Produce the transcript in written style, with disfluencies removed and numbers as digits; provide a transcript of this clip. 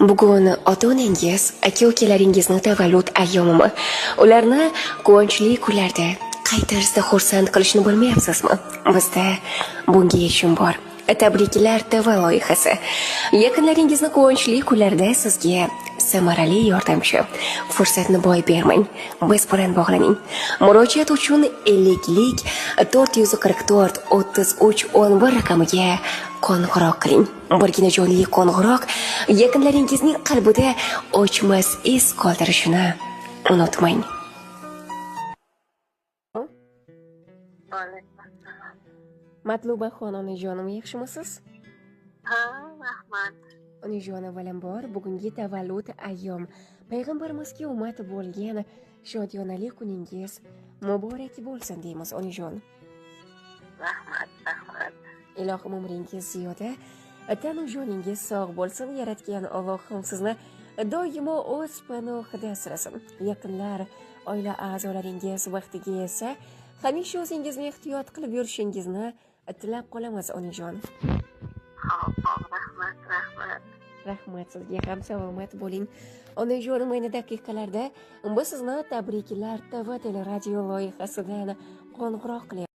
Bugun ota-onangiz, aka-ukalaringizni tavallud ayyomimi? Ularni quvonchli kunlarda qay tarzda xursand qilishni bilmayapsizmi? Bizda bunga yechim bor. Tabriklar TV loyihasi. Yaqinlaringizni quvonchli kunlarda sizga samarali yordamchi. Fursatni boy bermang. Biz bilan bog'laning. Murojaat uchun 50lik 444 33 11 raqamiga qo'ng'iroq qiling. Birgina jonli qo'ng'iroq yaqinlaringizning qalbida o'chmas iz qoldirishini unutmang. Matluba onajonim, yaxshimisiz? Ha, rahmat. Onajon, avvalambor bugungi tavallud ayyom, payg'ambarimizga ummat bo'lgan shodiyonali kuningiz muborak bo'lsin deymiz onajon. Rahmat. Ilohim umringiz ziyoda, tanu joningiz sog' bo'lsin. Yaratgan Allohim sizni doimo o'z panohida asrasin. Yaqinlar, oila a'zolaringiz vaqtiga esa hamisha o'zingizni ehtiyot qilib yurishingizni tilab qolamiz onajon. Rahmat sizga ham, salomat bo'ling. Onajon, mana daqiqalarda biz sizni tabriklar TV teleradio loyihasidan qo'ng'iroq qilyapmiz.